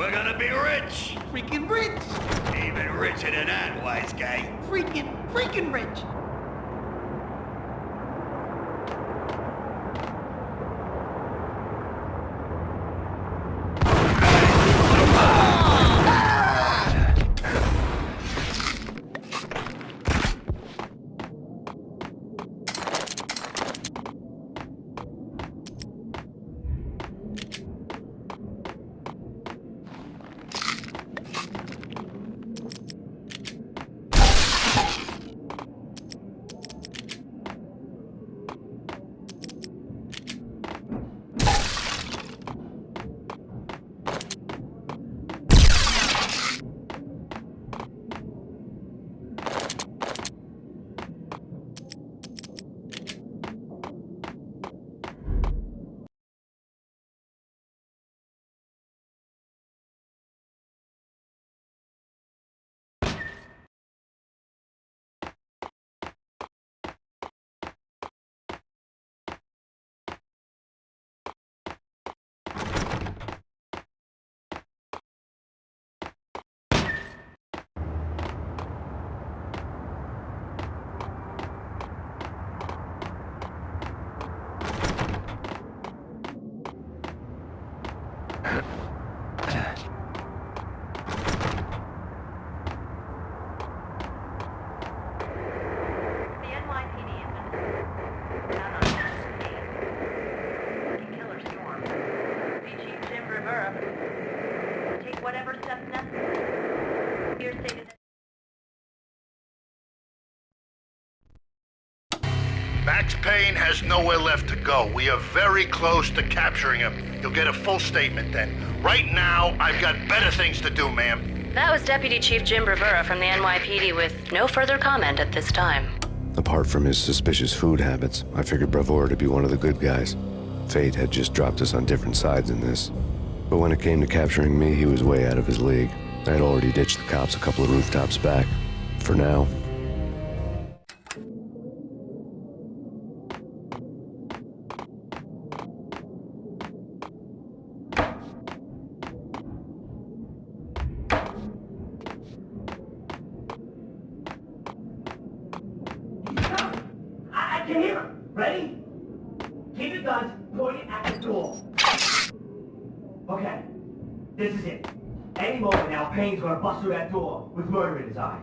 We're gonna be rich! Freaking rich! Even richer than that, wise guy. Freaking rich! Payne has nowhere left to go. We are very close to capturing him. You'll get a full statement then. Right now, I've got better things to do, ma'am. That was Deputy Chief Jim Rivera from the NYPD with no further comment at this time. Apart from his suspicious food habits, I figured Bravura to be one of the good guys. Fate had just dropped us on different sides in this. But when it came to capturing me, he was way out of his league. I had already ditched the cops a couple of rooftops back. For now. can hear him. Ready? Keep your guns pointed at the door. Okay, this is it. Any moment now, Payne's gonna bust through that door with murder in his eye.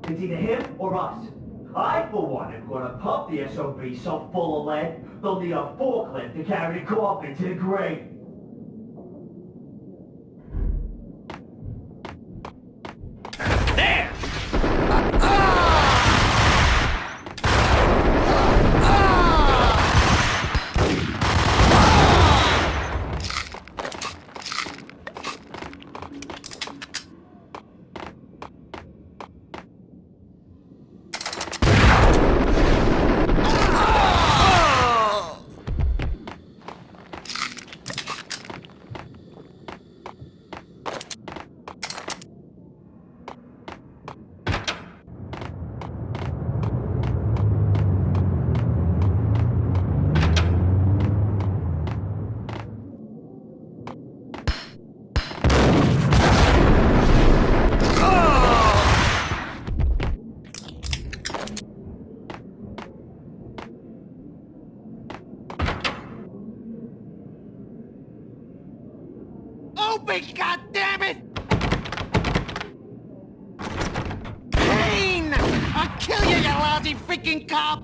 It's either him or us. I, for one, am gonna pump the SOB so full of lead, they'll need a forklift to carry the coffin to the grave. There! Open, goddammit! Payne! I'll kill you, you lousy freaking cop!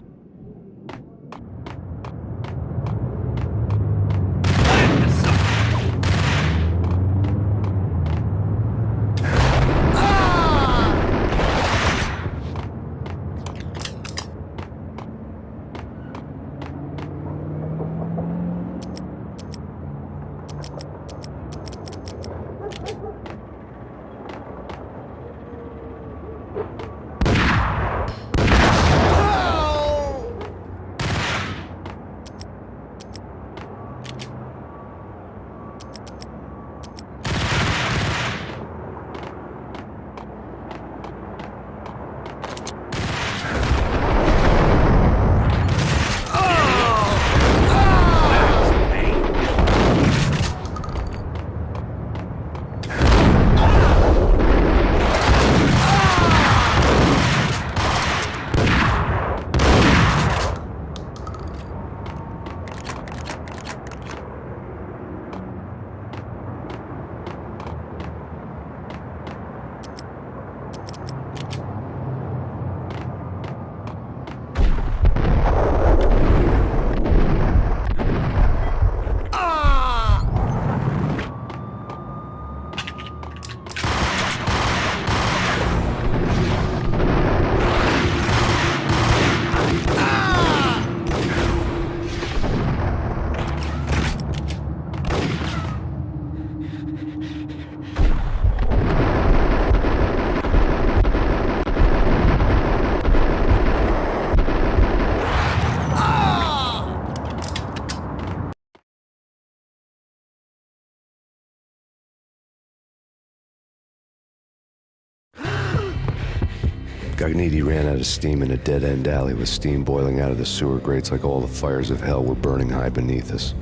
Gagniti ran out of steam in a dead-end alley with steam boiling out of the sewer grates like all the fires of hell were burning high beneath us.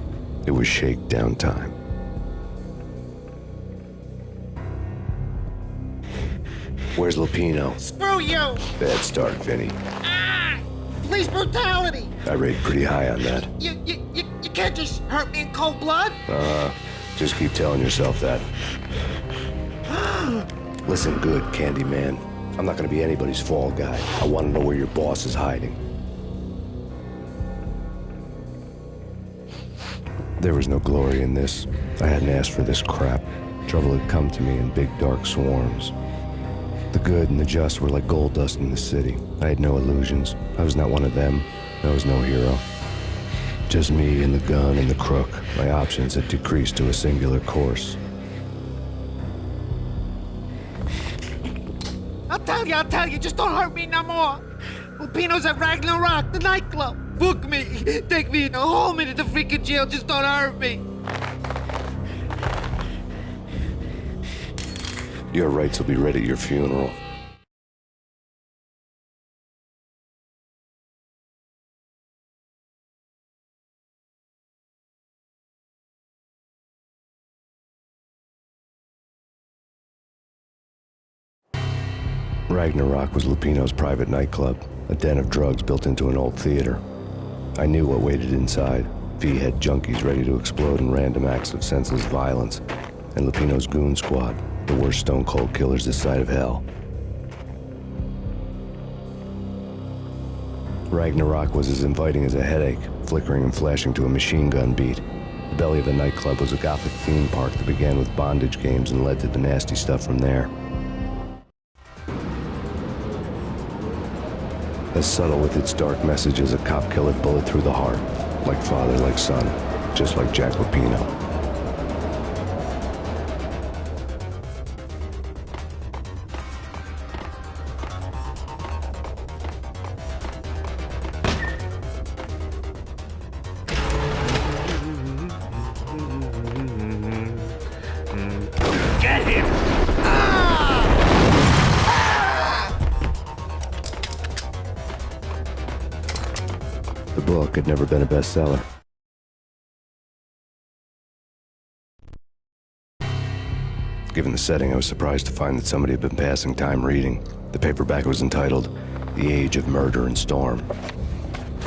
It was shakedown time. Where's Lupino? Screw you! Bad start, Vinny. Ah! Police brutality! I rate pretty high on that. You can't just hurt me in cold blood! Just keep telling yourself that. Listen good, Candyman. I'm not gonna be anybody's fall guy. I want to know where your boss is hiding. There was no glory in this. I hadn't asked for this crap. Trouble had come to me in big dark swarms. The good and the just were like gold dust in the city. I had no illusions. I was not one of them. I was no hero. Just me and the gun and the crook. My options had decreased to a singular course. I'll tell you, just don't hurt me no more. Lupino's at Ragnarok, the nightclub. Book me, take me in a home into the freaking jail, just don't hurt me. Your rights will be ready at your funeral. Ragnarok was Lupino's private nightclub, a den of drugs built into an old theater. I knew what waited inside. V had junkies ready to explode in random acts of senseless violence, and Lupino's goon squad, the worst stone-cold killers this side of hell. Ragnarok was as inviting as a headache, flickering and flashing to a machine gun beat. The belly of the nightclub was a gothic theme park that began with bondage games and led to the nasty stuff from there. As subtle with its dark message as a cop-killer bullet through the heart. Like father, like son, just like Jack Lupino. Get him! The book had never been a bestseller. Given the setting, I was surprised to find that somebody had been passing time reading. The paperback was entitled, The Age of Murder and Storm.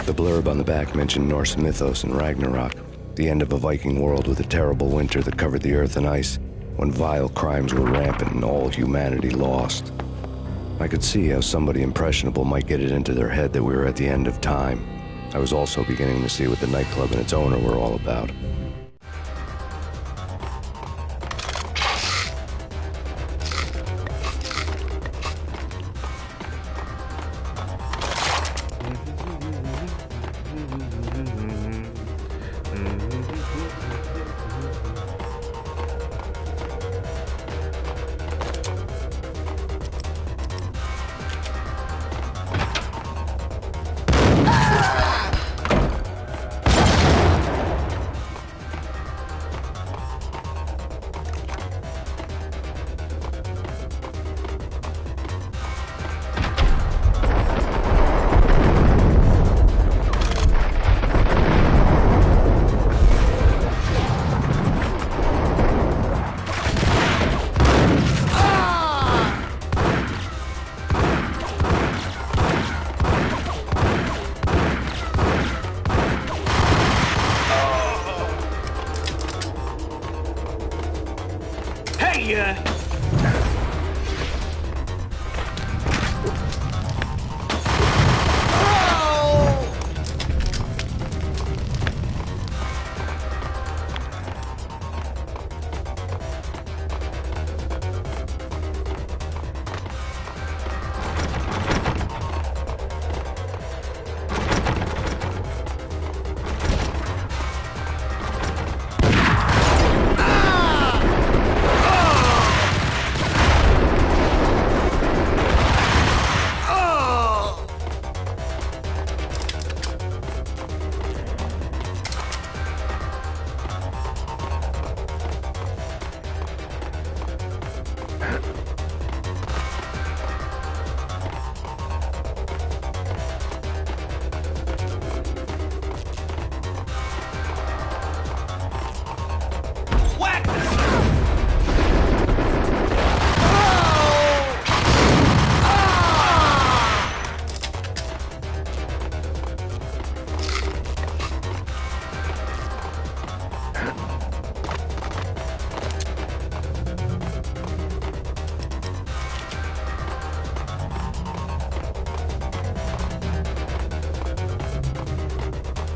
The blurb on the back mentioned Norse mythos and Ragnarok, the end of a Viking world with a terrible winter that covered the earth in ice, when vile crimes were rampant and all humanity lost. I could see how somebody impressionable might get it into their head that we were at the end of time. I was also beginning to see what the nightclub and its owner were all about.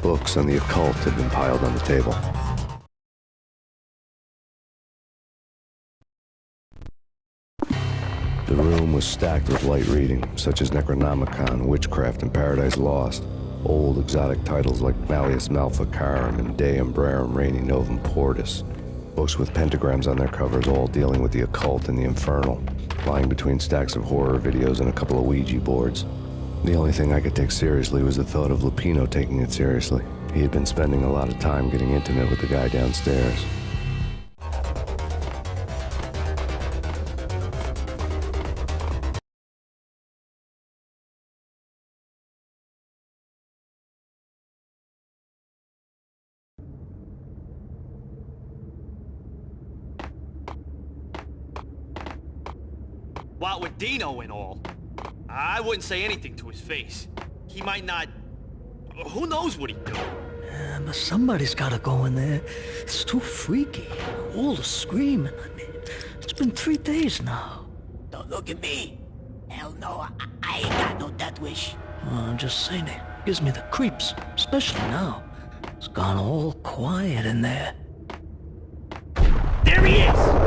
Books on the occult had been piled on the table. The room was stacked with light reading, such as Necronomicon, Witchcraft, and Paradise Lost. Old exotic titles like Malleus Maleficarum and De Umbrarum Reini Novum Portis. Books with pentagrams on their covers, all dealing with the occult and the infernal, lying between stacks of horror videos and a couple of Ouija boards. The only thing I could take seriously was the thought of Lupino taking it seriously. He had been spending a lot of time getting intimate with the guy downstairs. What with Dino and all, I wouldn't say anything to his face. He might not Who knows what he do? But somebody's gotta go in there. It's too freaky. All the screaming. I mean, it's been 3 days now. Don't look at me. Hell no, I ain't got no death wish. I'm just saying it gives me the creeps, especially now. It's gone all quiet in there. There he is!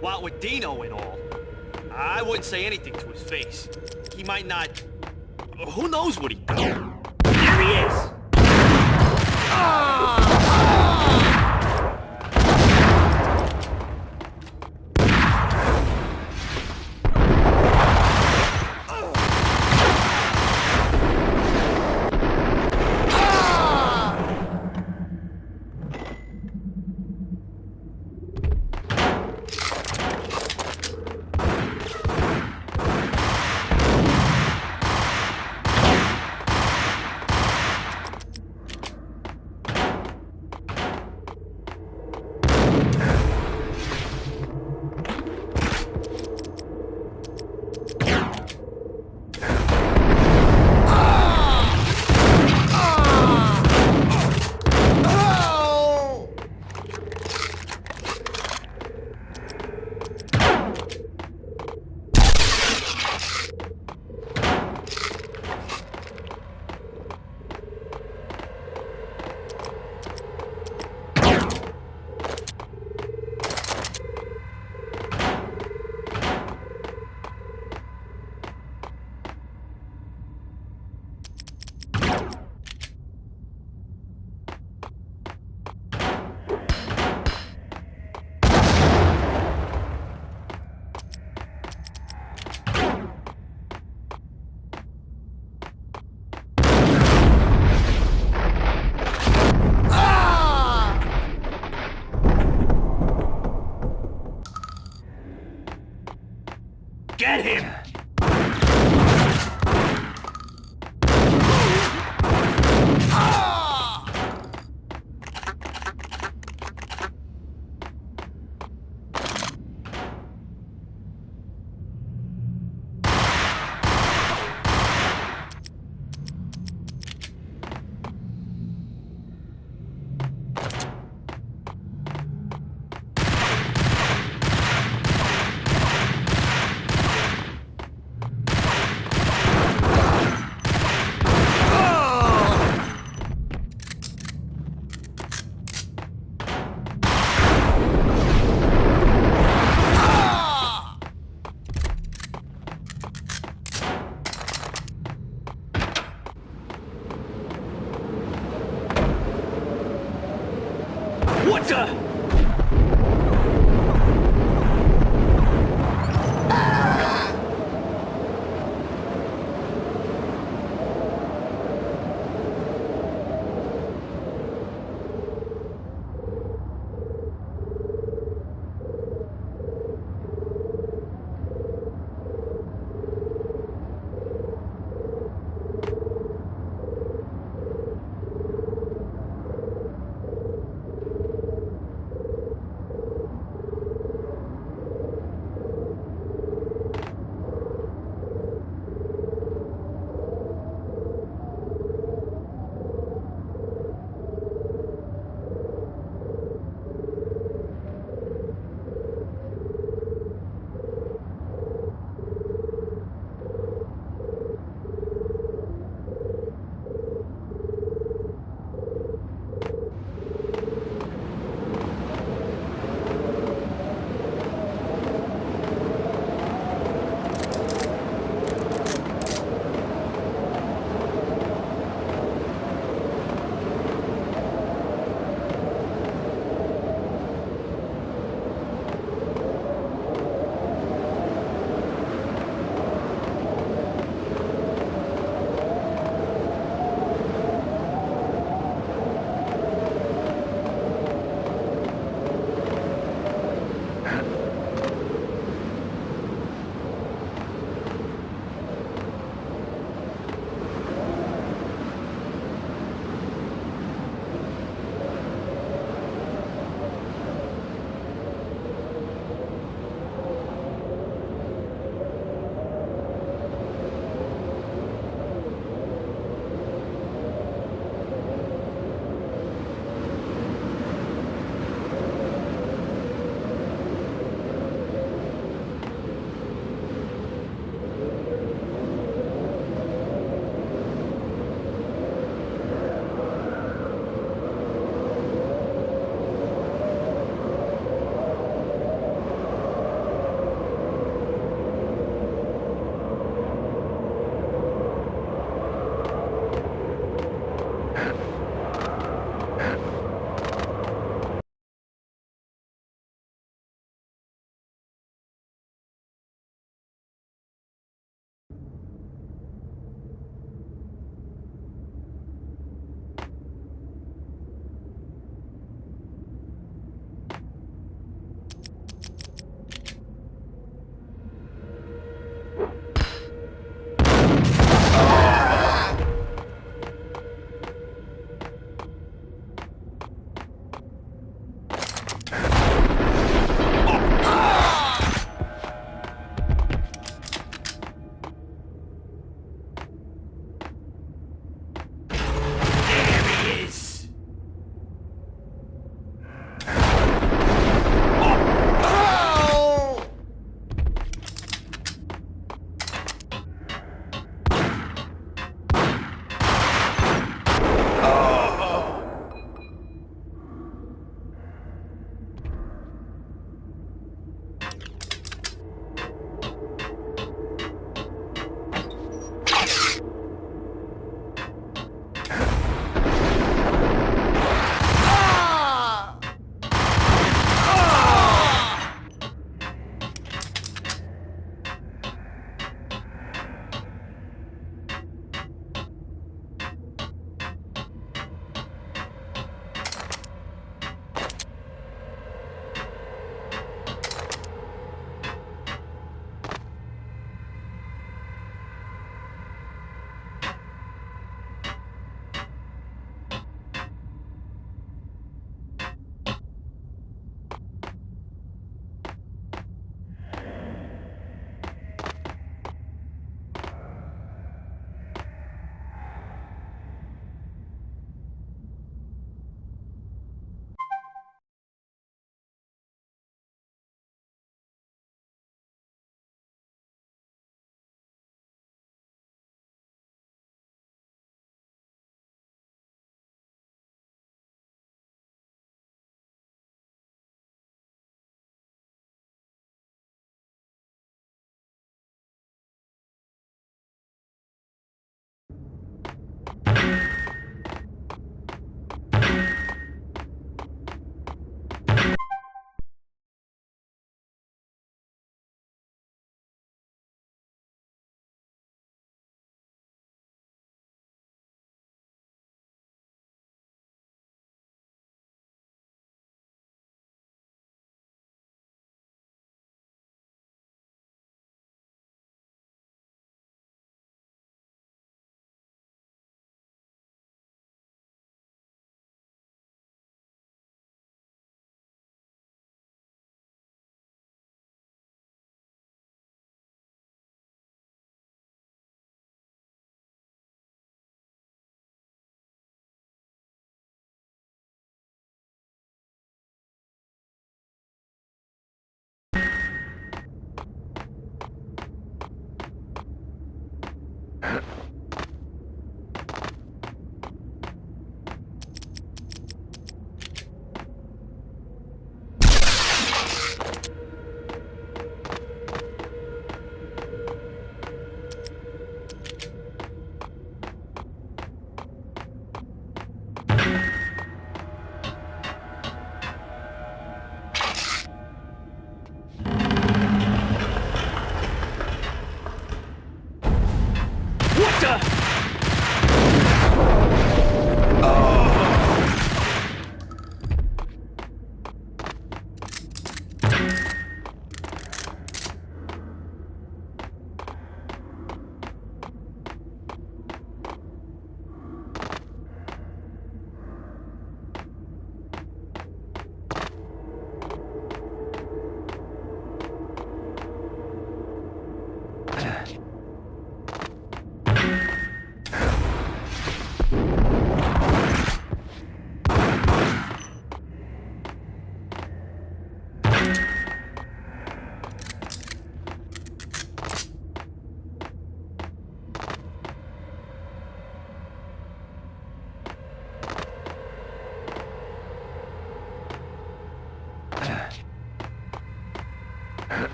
What with Dino and all, I wouldn't say anything to his face. He might not... Who knows what he'd do? There he is! What the?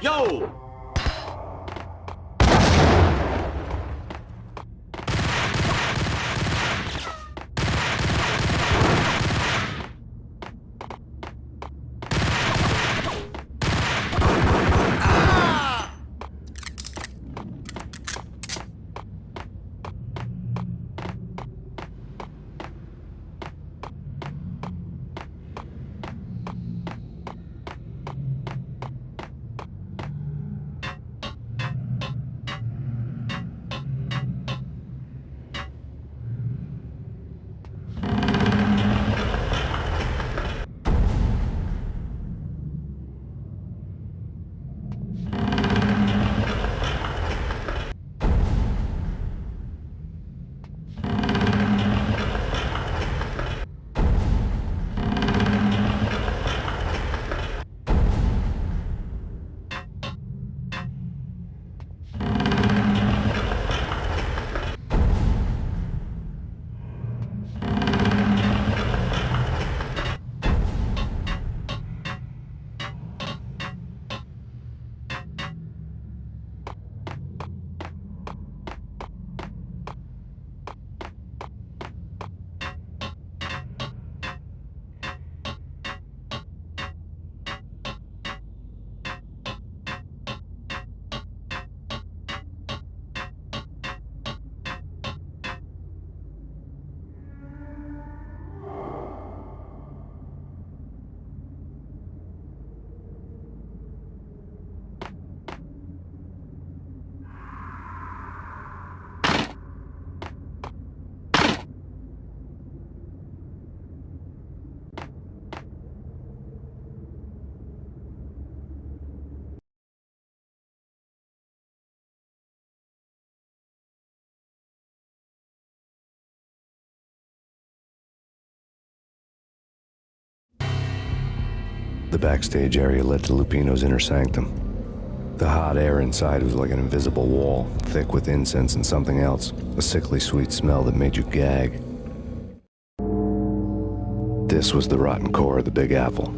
Yo! The backstage area led to Lupino's inner sanctum. The hot air inside was like an invisible wall, thick with incense and something else, a sickly sweet smell that made you gag. This was the rotten core of the Big Apple.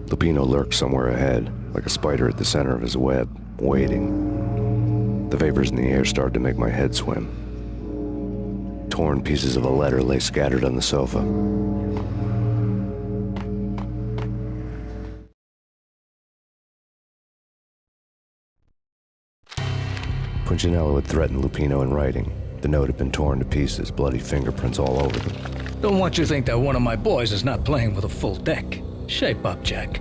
Lupino lurked somewhere ahead, like a spider at the center of his web, waiting. The vapors in the air started to make my head swim. Torn pieces of a letter lay scattered on the sofa. Punchinello had threatened Lupino in writing. The note had been torn to pieces, bloody fingerprints all over them. Don't want you to think that one of my boys is not playing with a full deck. Shape up, Jack.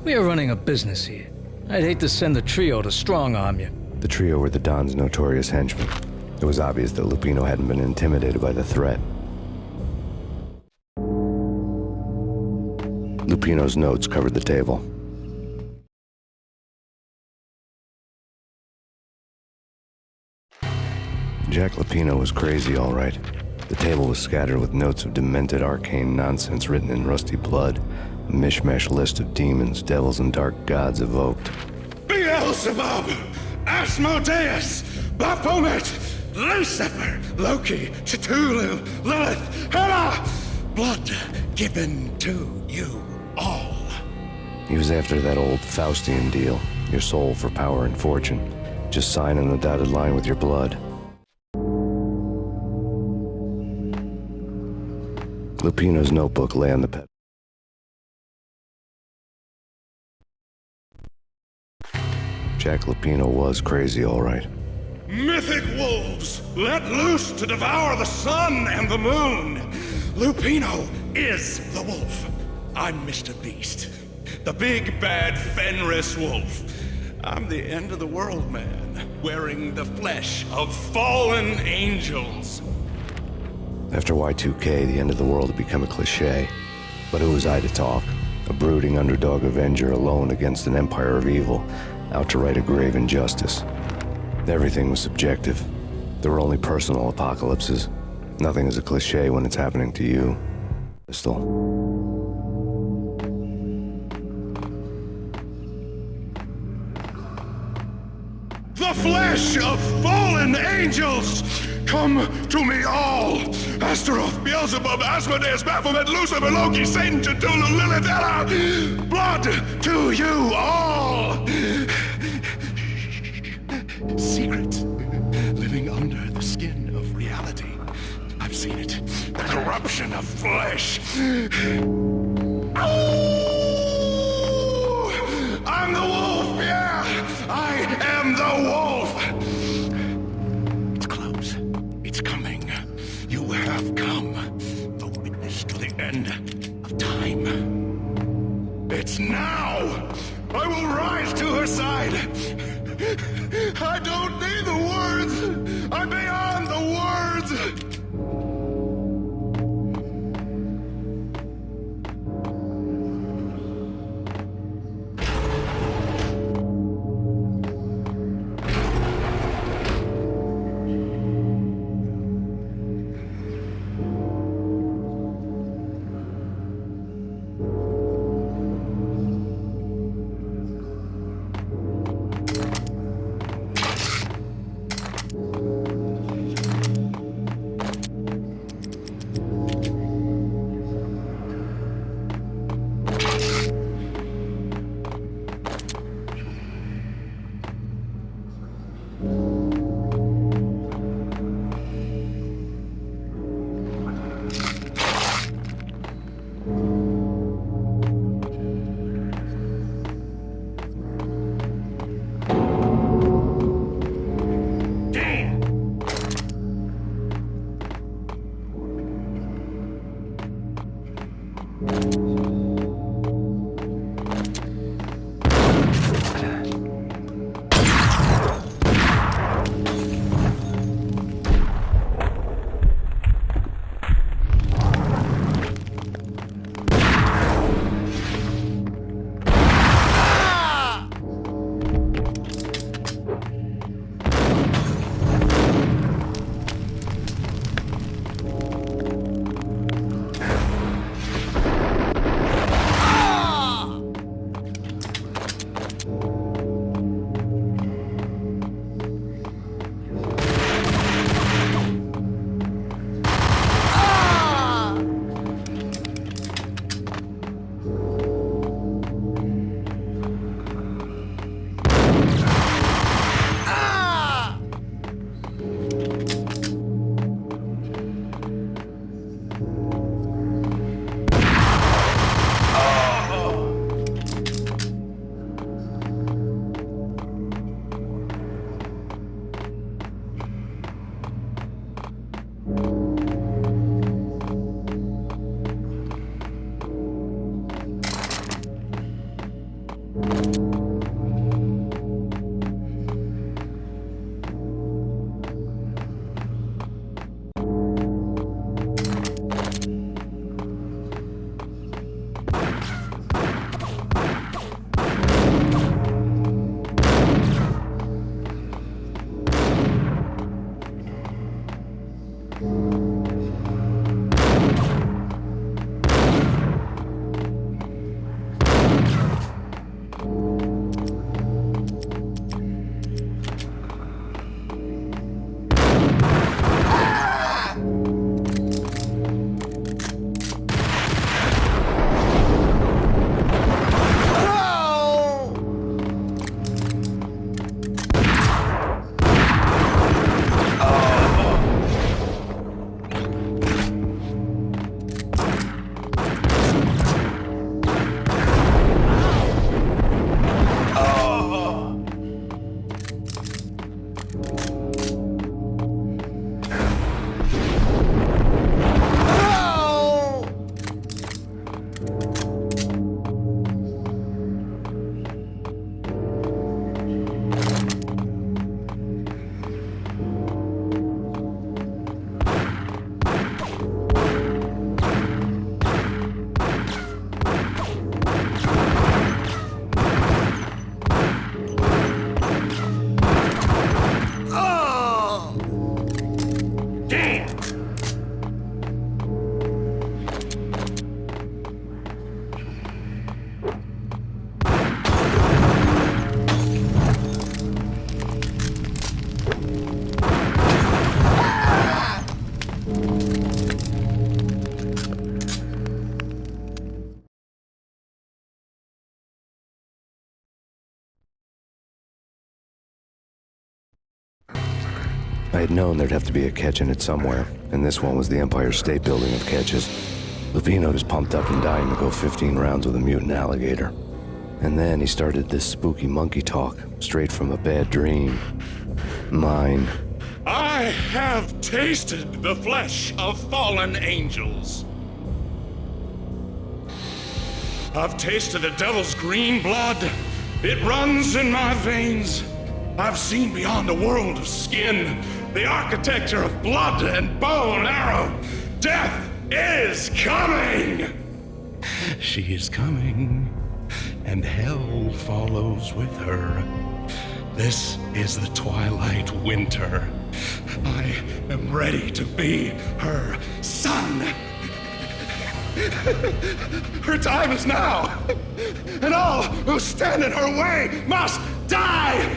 We are running a business here. I'd hate to send the trio to strong-arm you. The trio were the Don's notorious henchmen. It was obvious that Lupino hadn't been intimidated by the threat. Lupino's notes covered the table. Jack Lupino was crazy, all right. The table was scattered with notes of demented arcane nonsense written in rusty blood, a mishmash list of demons, devils, and dark gods evoked. Beelzebub, Asmodeus, Baphomet, Lucifer, Loki, Cthulhu, Lilith, Hela, blood given to you all. He was after that old Faustian deal, your soul for power and fortune. Just sign on the dotted line with your blood. Lupino's notebook lay on the bed. Jack Lupino was crazy, all right. Mythic wolves, let loose to devour the sun and the moon. Lupino is the wolf. I'm Mr. Beast, the big bad Fenris wolf. I'm the end of the world man, wearing the flesh of fallen angels. After Y2K, the end of the world had become a cliché. But who was I to talk? A brooding underdog avenger alone against an empire of evil, out to right a grave injustice. Everything was subjective. There were only personal apocalypses. Nothing is a cliché when it's happening to you. Pistol. The flesh of fallen angels! Come to me all! Astaroth, Beelzebub, Asmodeus, Baphomet, Lucifer, Loki, Satan, Cthulhu, Lilith, Hela! Blood to you all! secret, living under the skin of reality. I've seen it. The corruption of flesh. Oh! I'm the wolf, yeah! I am the wolf! It's close. It's coming. You have come. A witness to the end of time. It's now! I will rise to her side! I don't need the words! I'm beyond the words! I had known there'd have to be a catch in it somewhere, and this one was the Empire State Building of catches. Lupino was pumped up and dying to go 15 rounds with a mutant alligator. And then he started this spooky monkey talk, straight from a bad dream. Mine. I have tasted the flesh of fallen angels. I've tasted the devil's green blood. It runs in my veins. I've seen beyond a world of skin, the architecture of blood and bow and arrow. Death is coming! She is coming, and hell follows with her. This is the twilight winter. I am ready to be her son. Her time is now, and all who stand in her way must die!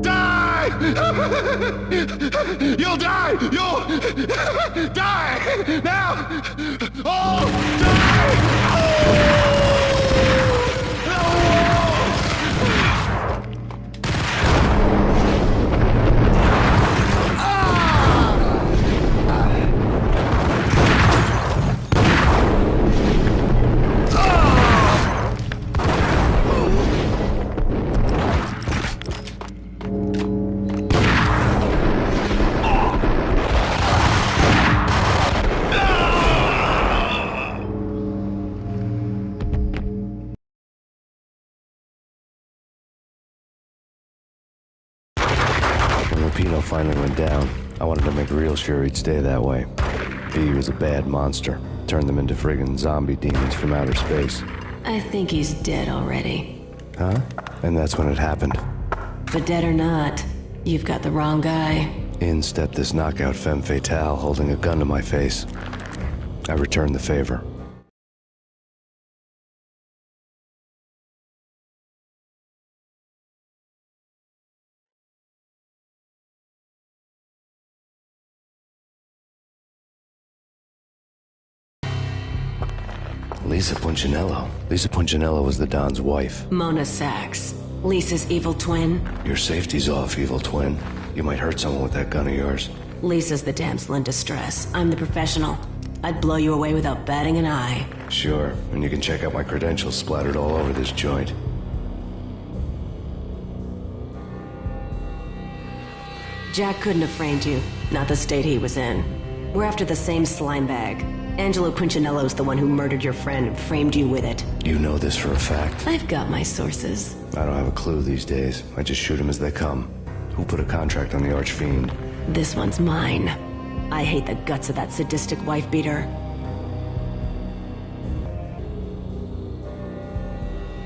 Die! You'll die! You'll die! Now! Oh! Die! Oh! Lupino finally went down. I wanted to make real sure he'd stay that way. He was a bad monster. Turned them into friggin' zombie demons from outer space. I think he's dead already. Huh? And that's when it happened. But dead or not, you've got the wrong guy. In stepped this knockout femme fatale holding a gun to my face. I returned the favor. Lisa Punchinello. Lisa Punchinello was the Don's wife. Mona Sachs. Lisa's evil twin. Your safety's off, evil twin. You might hurt someone with that gun of yours. Lisa's the damsel in distress. I'm the professional. I'd blow you away without batting an eye. Sure, and you can check out my credentials splattered all over this joint. Jack couldn't have framed you. Not the state he was in. We're after the same slime bag. Angelo Punchinello's the one who murdered your friend and framed you with it. You know this for a fact? I've got my sources. I don't have a clue these days. I just shoot them as they come. Who put a contract on the Archfiend? This one's mine. I hate the guts of that sadistic wife-beater.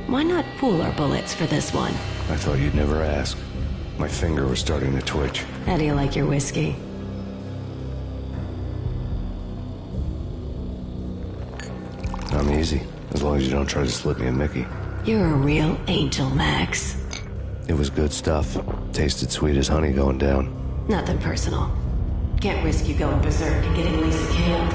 Why not pool our bullets for this one? I thought you'd never ask. My finger was starting to twitch. How do you like your whiskey? I'm easy, as long as you don't try to slip me a Mickey. You're a real angel, Max. It was good stuff. Tasted sweet as honey going down. Nothing personal. Can't risk you going berserk and getting Lisa killed.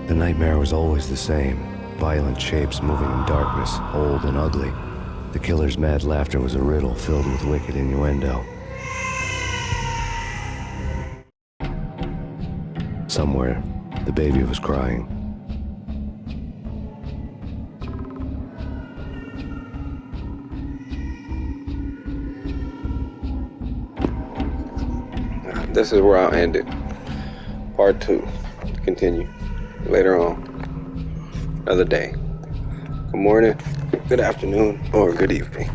The nightmare was always the same. Violent shapes moving in darkness, old and ugly. The killer's mad laughter was a riddle filled with wicked innuendo. Somewhere, the baby was crying. This is where I'll end it. Part 2. Continue later on. Another day. Good morning, good afternoon, or good evening.